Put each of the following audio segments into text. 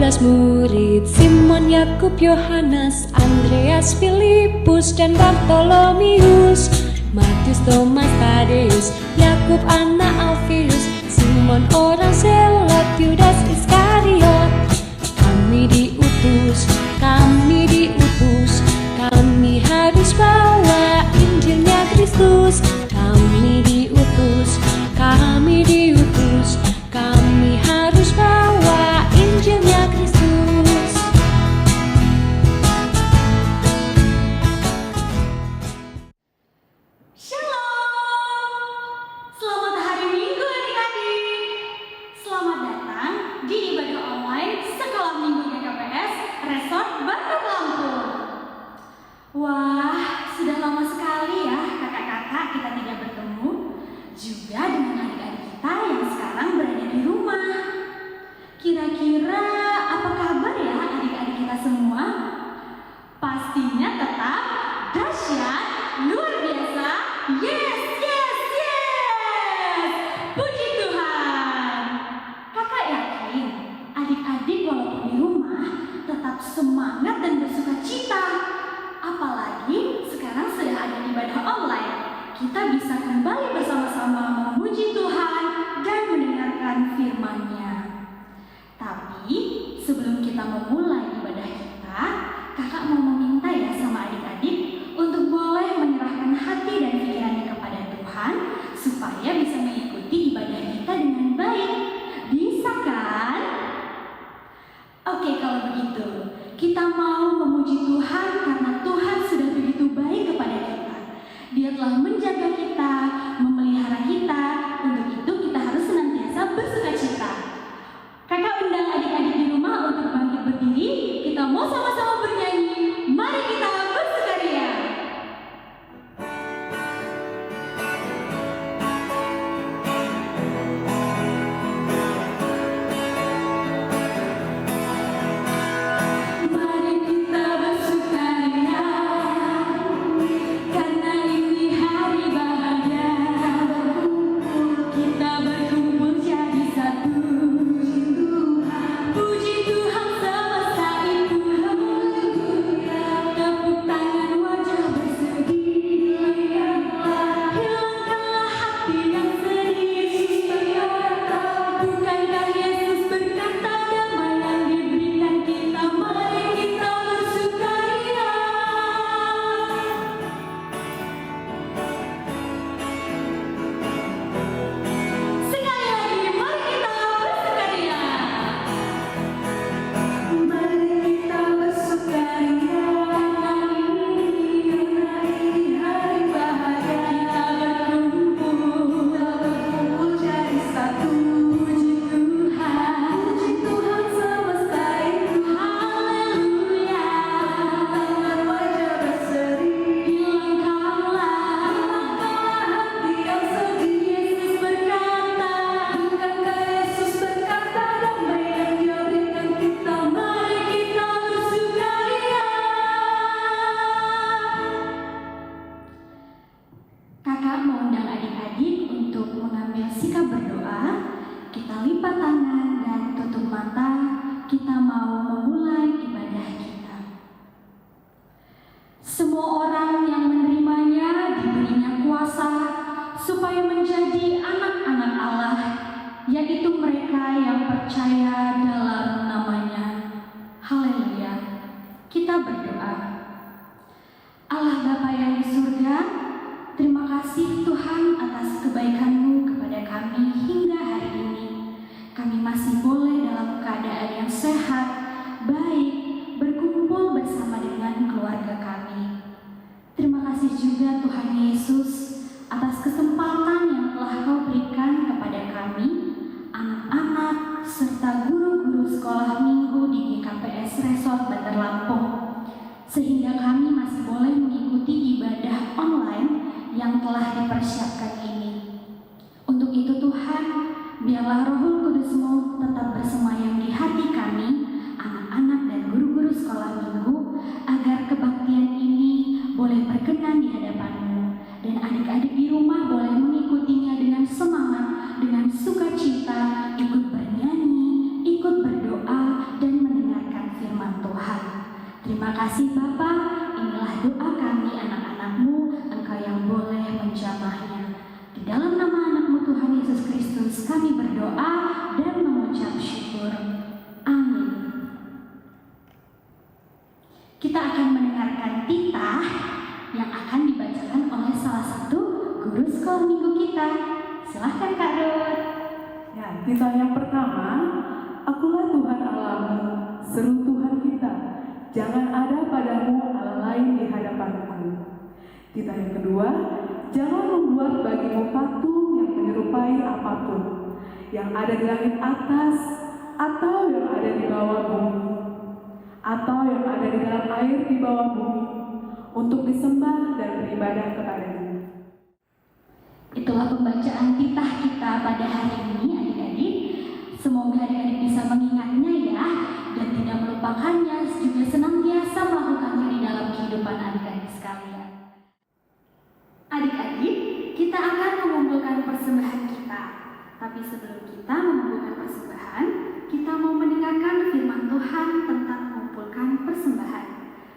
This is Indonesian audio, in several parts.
12 murid, Simon, Yakub, Yohanes, Andreas, Filipus, dan Bartolomius, Matius, Thomas, Tadeus, Yakub anak Alfeus, Simon orang Zelot, Yudas Iskariot. Kami diutus, kami harus bawa Injilnya Kristus. Kami diutus, kami harus bawa Injilnya Kristus. Shalom, selamat hari Minggu adik-adik. Selamat datang di ibadah online Sekolah Minggu GKPS Resort Bandar Lampung. Wah, sudah lama sekali ya kakak-kakak kita tidak bertemu, juga dengan adik-adik kita yang sekarang berada di rumah. Kira-kira apa kabar ya adik-adik kita semua? Pastinya tetap dahsyat, luar biasa. Yes! Puji Tuhan. Kakak yakin adik-adik walaupun di rumah tetap semangat dan bersukacita. Apalagi sekarang sudah ada ibadah online. Kita bisa kembali bersama-sama memuji Tuhan dan mendengarkan firman-Nya. Tapi sebelum kita memulai ibadah kita, kakak mau meminta ya sama adik-adik untuk boleh menyerahkan hati dan pikirannya kepada Tuhan supaya bisa mengikuti ibadah kita dengan baik. Bisa kan? Oke, kalau begitu kita mau memuji Tuhan karena Tuhan sudah begitu baik kepada kita. Dia telah menjaga kita, memelihara kita. Untuk itu kita harus senantiasa bersukacita. Kakak undang adik-adik di rumah untuk bangkit berdiri. Kita mau sama-sama bernyanyi. Mari kita bersukaria. Mari kita bersukaria karena ini hari bahagia. Kita berkumpul jadi satu. Puji Tuhan semesta itu. Tepuk tangan wajah berseri. Hilangkanlah hati yang sedih. Bukankah Yesus berkata damai yang diberikan kita. Mari kita bersukaria. Sekali lagi, mari kita bersukaria. Mari kita bersukaria karena ini hari bahagia. Kita berkumpul jadi satu. Puji Tuhan semesta itu. Haleluya. Tangan wajah berseri. Hilangkanlah hati yang sedih. Yesus berkata, bukankah Yesus berkata damai yang Dia berikan kita. Mari kita bersukaria. Kakak mengundang adik-adik untuk mengambil sikap berdoa. Kita lipat tangan dan tutup mata. Kita mau memulai ibadah kita. Semua orang yang menerimanya diberinya kuasa supaya menjadi anak-anak Allah, yaitu mereka yang percaya dalam nama-Nya. Haleluya. Kita berdoa. Allah Bapa yang di surga, terima kasih Tuhan atas kebaikan-Mu kepada kami hingga hari ini. Kami masih boleh dalam keadaan yang sehat, baik, berkumpul bersama dengan keluarga kami. Terima kasih juga Tuhan Yesus atas kesempatan yang telah Kau berikan kepada kami, anak-anak serta guru-guru sekolah berdoa dan mengucap syukur. Amin. Kita akan mendengarkan titah yang akan dibacakan oleh salah satu guru sekolah minggu kita. Silahkan Kak Ruth. Ya, titah yang pertama, akulah Tuhan Allahmu, seru Tuhan kita, jangan ada padamu Allah lain di hadapanku. Titah yang kedua, jangan membuat bagimu patung yang menyerupai apapun, yang ada di langit atas, atau yang ada di bawah bumi, atau yang ada di dalam air di bawah bumi, untuk disembah dan beribadah kepadanya. Itulah pembacaan titah kita pada hari ini adik-adik. Semoga adik-adik bisa mengingatnya ya, dan tidak melupakannya, juga senantiasa melakukannya di dalam kehidupan adik-adik sekalian. Adik-adik, kita akan mengumpulkan persembahan kita. Tapi sebelum kita mengumpulkan persembahan, kita mau mendengarkan firman Tuhan tentang mengumpulkan persembahan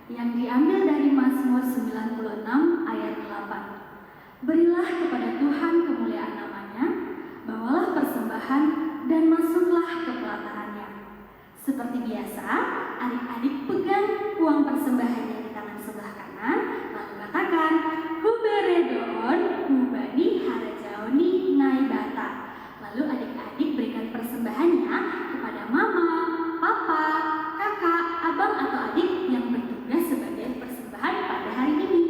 yang diambil dari Mazmur 96 ayat 8. Berilah kepada Tuhan kemuliaan namanya, bawalah persembahan dan masuklah ke pelatarannya. Seperti biasa, adik-adik pegang uang persembahannya di tangan sebelah kanan, lalu katakan, Huberedoon, Hubani Harajaoni Naibata. Lalu adik-adik berikan persembahannya kepada mama, papa, kakak, abang atau adik yang bertugas sebagai persembahan pada hari ini.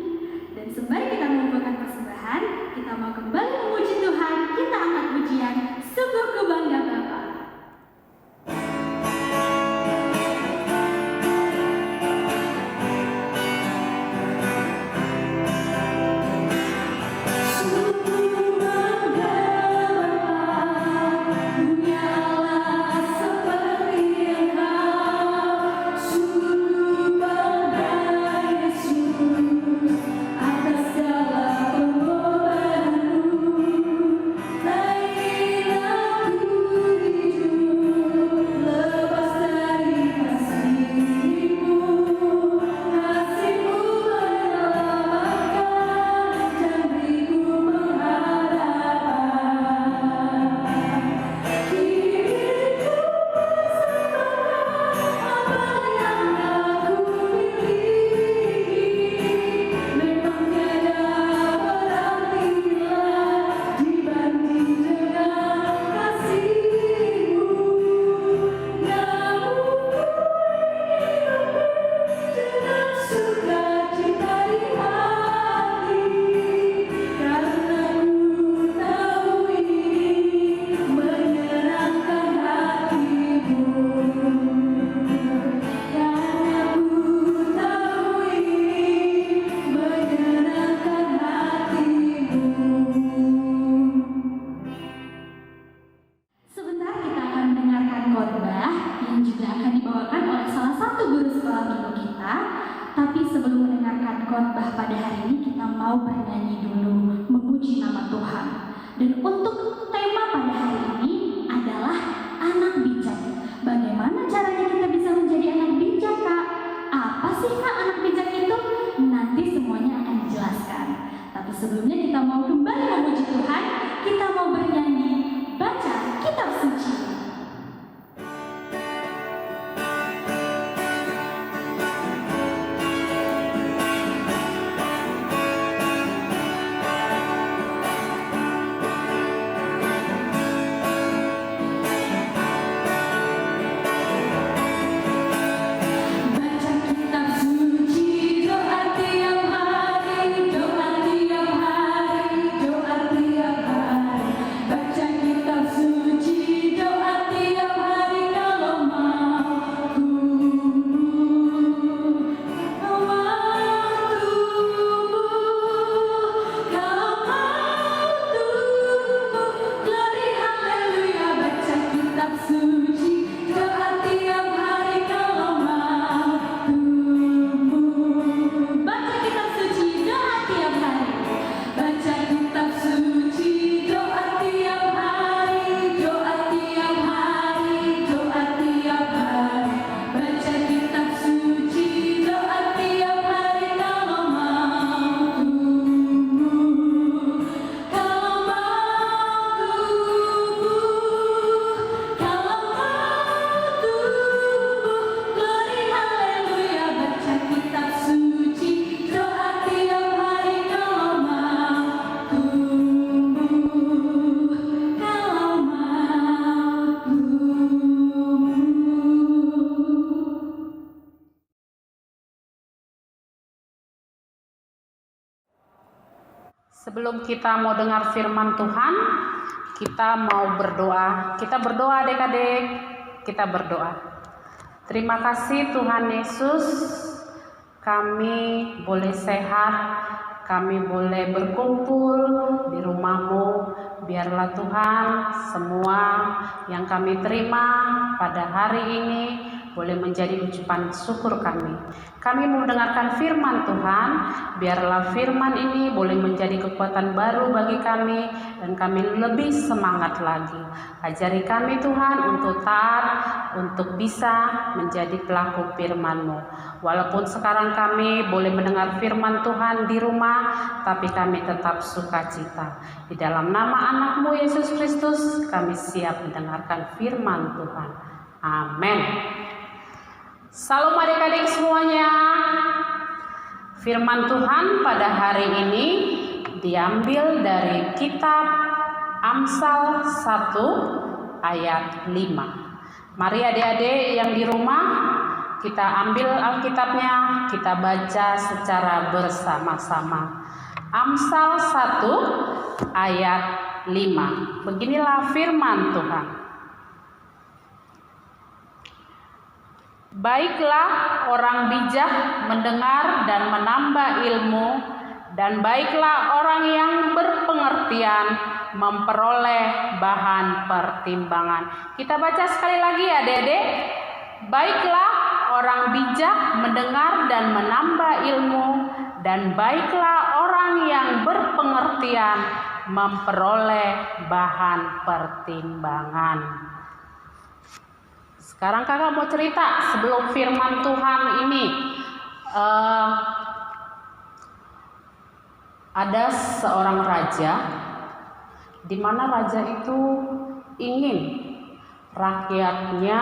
Dan sembari kita mengumpulkan persembahan, kita mau kembali memuji Tuhan. Kita angkat pujian, sungguh ku bangga Bapa. khotbah pada hari ini kita mau bernyanyi dulu, memuji nama Tuhan. Dan untuk tema pada hari ini adalah anak bijak. Bagaimana caranya kita bisa menjadi anak bijak, Kak? Apa sih, Kak, anak bijak itu? Nanti semuanya akan dijelaskan. Tapi sebelumnya kita mau kembali memuji Tuhan, kita mau bernyanyi, baca kitab suci. Baca kitab suci, Sebelum kita mau dengar firman Tuhan, kita mau berdoa. Kita berdoa adik-adik, kita berdoa. Terima kasih Tuhan Yesus, kami boleh sehat, kami boleh berkumpul di rumah-Mu. Biarlah Tuhan semua yang kami terima pada hari ini boleh menjadi ucapan syukur kami. Kami mau mendengarkan firman Tuhan, biarlah firman ini boleh menjadi kekuatan baru bagi kami dan kami lebih semangat lagi. Ajari kami Tuhan untuk taat, untuk bisa menjadi pelaku firman-Mu. Walaupun sekarang kami boleh mendengar firman Tuhan di rumah, tapi kami tetap sukacita. Di dalam nama anak-Mu Yesus Kristus, kami siap mendengarkan firman Tuhan. Amin. Salam adik-adik semuanya. Firman Tuhan pada hari ini diambil dari kitab Amsal 1 ayat 5. Mari adik-adik yang di rumah, kita ambil Alkitabnya, kita baca secara bersama-sama. Amsal 1 ayat 5. Beginilah firman Tuhan. Baiklah orang bijak mendengar dan menambah ilmu, dan baiklah orang yang berpengertian memperoleh bahan pertimbangan. Kita baca sekali lagi adik-adik. Baiklah orang bijak mendengar dan menambah ilmu, dan baiklah orang yang berpengertian memperoleh bahan pertimbangan. Sekarang kakak mau cerita sebelum firman Tuhan ini. Ada seorang raja, di mana raja itu ingin rakyatnya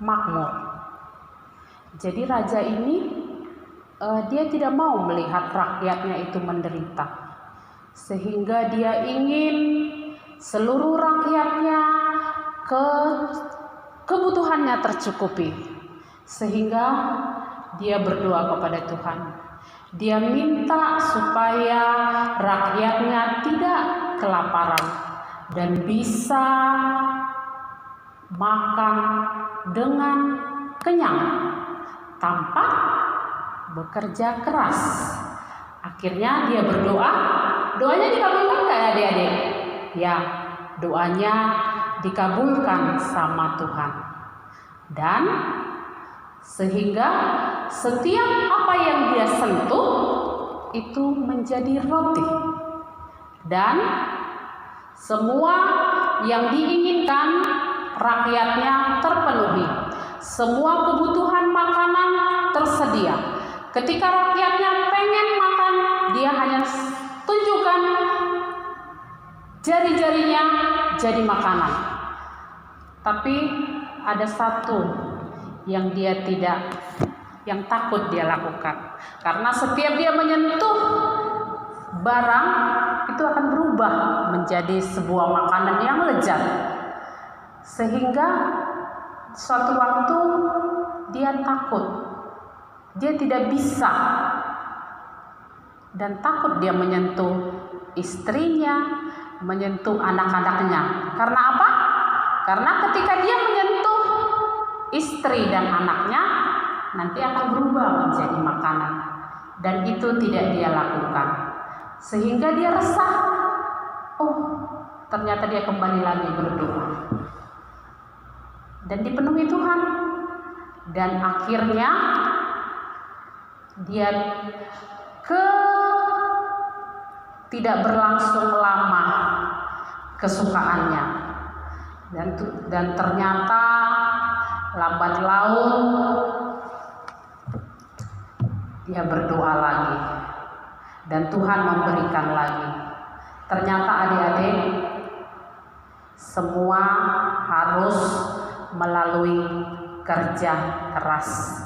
makmur. Jadi raja ini dia tidak mau melihat rakyatnya itu menderita, sehingga dia ingin seluruh rakyatnya kebutuhannya tercukupi, sehingga dia berdoa kepada Tuhan. Dia minta supaya rakyatnya tidak kelaparan dan bisa makan dengan kenyang tanpa bekerja keras. Akhirnya dia berdoa. Doanya dikabulkan nggak adik-adik? Ya, doanya dikabulkan sama Tuhan. Dan sehingga setiap apa yang dia sentuh itu menjadi roti, dan semua yang diinginkan rakyatnya terpenuhi. Semua kebutuhan makanan tersedia. Ketika rakyatnya pengen makan, dia hanya tunjukkan jari-jarinya jadi makanan. Tapi ada satu yang yang takut dia lakukan. Karena setiap dia menyentuh barang, itu akan berubah menjadi sebuah makanan yang lezat. Sehingga suatu waktu dia takut. Dia tidak bisa. Dan takut dia menyentuh istrinya, menyentuh anak-anaknya. Karena apa? Karena ketika dia menyentuh istri dan anaknya, nanti akan berubah menjadi makanan. Dan itu tidak dia lakukan. Sehingga dia resah. Oh, ternyata dia kembali lagi berdoa. Dan dipenuhi Tuhan. Dan akhirnya dia tidak berlangsung lama kesukaannya. Dan ternyata lambat laun dia berdoa lagi dan Tuhan memberikan lagi. Ternyata adik-adik, semua harus melalui kerja keras.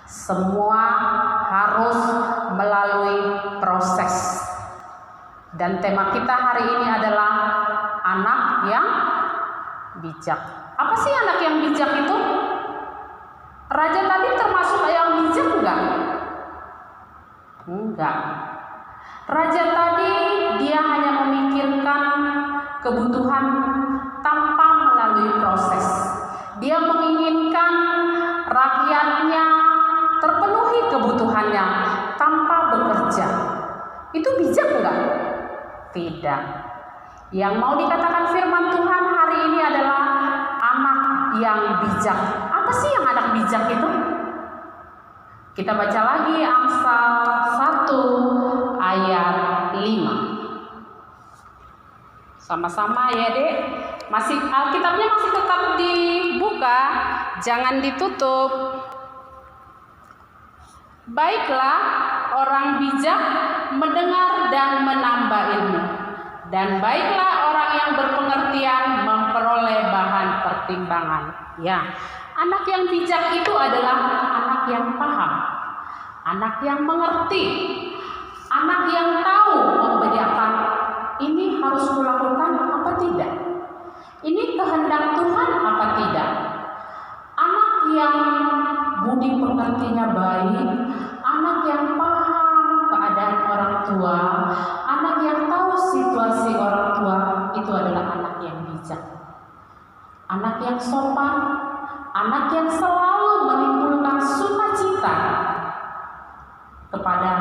Semua harus melalui proses. Dan tema kita hari ini adalah anak yang bijak. Apa sih anak yang bijak itu? Raja tadi termasuk yang bijak enggak? Enggak. Raja tadi dia hanya memikirkan kebutuhan tanpa melalui proses. Dia menginginkan rakyatnya terpenuhi kebutuhannya tanpa bekerja. Itu bijak enggak? Tidak. Yang mau dikatakan firman Tuhan hari ini adalah anak yang bijak. Apa sih yang anak bijak itu? Kita baca lagi Amsal 1 ayat 5. Sama-sama ya Dek. Alkitabnya masih tetap dibuka, jangan ditutup. Baiklah orang bijak mendengar dan menambah ilmu, dan baiklah orang yang berpengertian memperoleh bahan pertimbangan. Ya, anak yang bijak itu adalah anak yang paham, anak yang mengerti, anak yang tahu membedakan ini harus kulakukan apa tidak, ini kehendak Tuhan apa tidak. Anak yang budi pekertinya baik, anak yang paham keadaan orang tua, anak yang tahu situasi orang tua, itu adalah anak yang bijak. Anak yang sopan, anak yang selalu menimbulkan sukacita kepada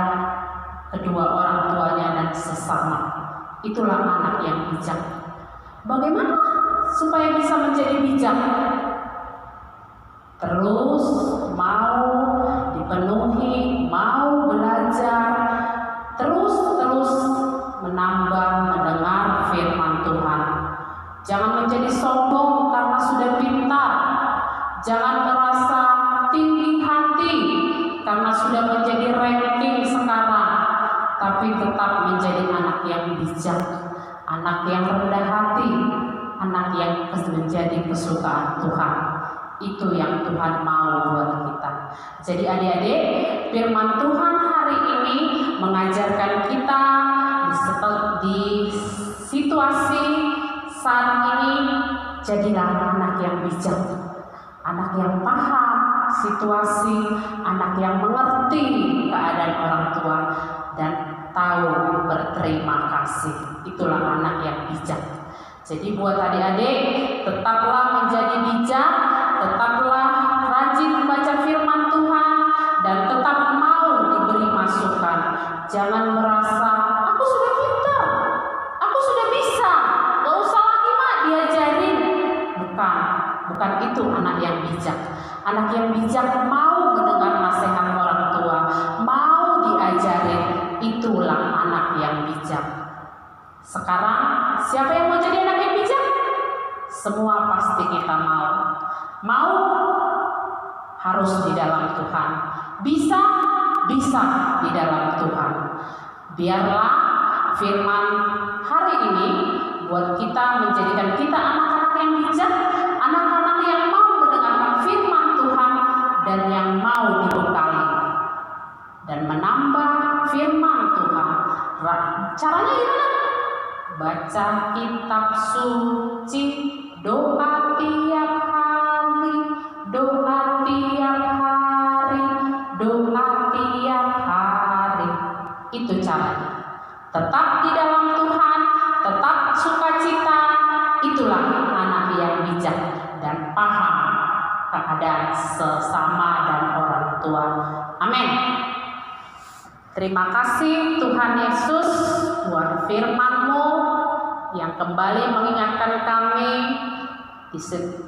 kedua orang tuanya dan sesama. Itulah anak yang bijak. Bagaimana supaya bisa menjadi bijak? Terus mau dipenuhi, mau belajar, terus menambah mendengar firman Tuhan. Jangan menjadi sombong karena sudah pintar. Jangan merasa tinggi hati karena sudah menjadi ranking sekarang. Tapi tetap menjadi anak yang bijak, anak yang rendah hati, anak yang menjadi kesukaan Tuhan. Itu yang Tuhan mau buat kita. Jadi adik-adik, firman Tuhan hari ini mengajarkan kita di situasi saat ini, jadilah anak yang bijak, anak yang paham situasi, anak yang mengerti keadaan orang tua dan tahu berterima kasih. Itulah anak yang bijak. Jadi buat adik-adik, tetaplah menjadi bijak, tetaplah rajin membaca firman Tuhan, dan tetap mau diberi masukan. Jangan merasa aku sudah pintar, aku sudah bisa, gak usah lagi mak diajarin. Bukan itu anak yang bijak. Anak yang bijak mau mendengar nasihat orang tua, mau diajarin. Itulah anak yang bijak. Sekarang siapa yang mau jadi anak yang bijak? Semua pasti kita mau. Mau harus di dalam Tuhan. Bisa di dalam Tuhan. Biarlah firman hari ini buat kita menjadikan kita anak-anak yang bijak, anak-anak yang mau mendengarkan firman Tuhan dan yang mau dibekali dan menambah firman Tuhan. Caranya gimana? Baca kitab suci, doa tiap hari, doa tiap hari, doa tiap hari. Itu caranya. Tetap di dalam Tuhan, tetap sukacita. Itulah anak yang bijak dan paham keadaan sesama dan orang tua. Amin. Terima kasih Tuhan Yesus buat firman-Mu yang kembali mengingatkan kami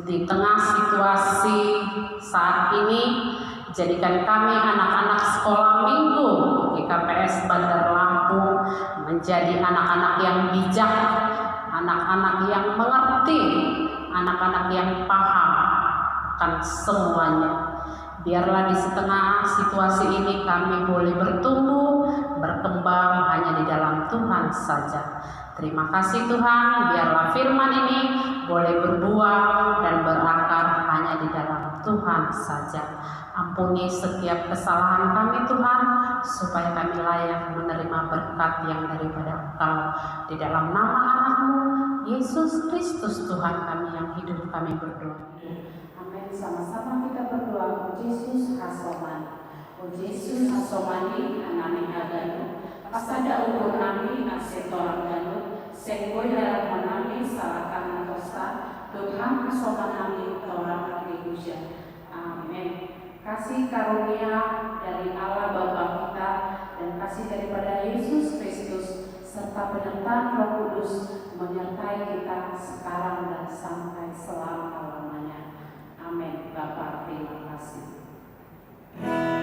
di tengah situasi saat ini. Jadikan kami anak-anak sekolah minggu GKPS Bandar Lampung menjadi anak-anak yang bijak, anak-anak yang mengerti, anak-anak yang paham akan semuanya. Biarlah di setengah situasi ini kami boleh bertumbuh, berkembang hanya di dalam Tuhan saja. Terima kasih Tuhan, biarlah firman ini boleh berbuah dan berakar hanya di dalam Tuhan saja. Ampuni setiap kesalahan kami Tuhan, supaya kami layak menerima berkat yang daripada Engkau. Di dalam nama anak-Mu, Yesus Kristus Tuhan kami yang hidup, kami berdoa. Amin. Sama-sama kita berdoa. Yesus Hasomani, Yesus Hasomani, anak-anak Pasada ukur nami aset orang galuh, sengkoi dalam menami salahkan tosta, Tuhan sopan nami orang hari hujan. Amin. Kasih karunia dari Allah Bapa kita dan kasih daripada Yesus Kristus serta penyertaan Roh Kudus menyertai kita sekarang dan sampai selama-lamanya. Amin. Bapa, terima kasih.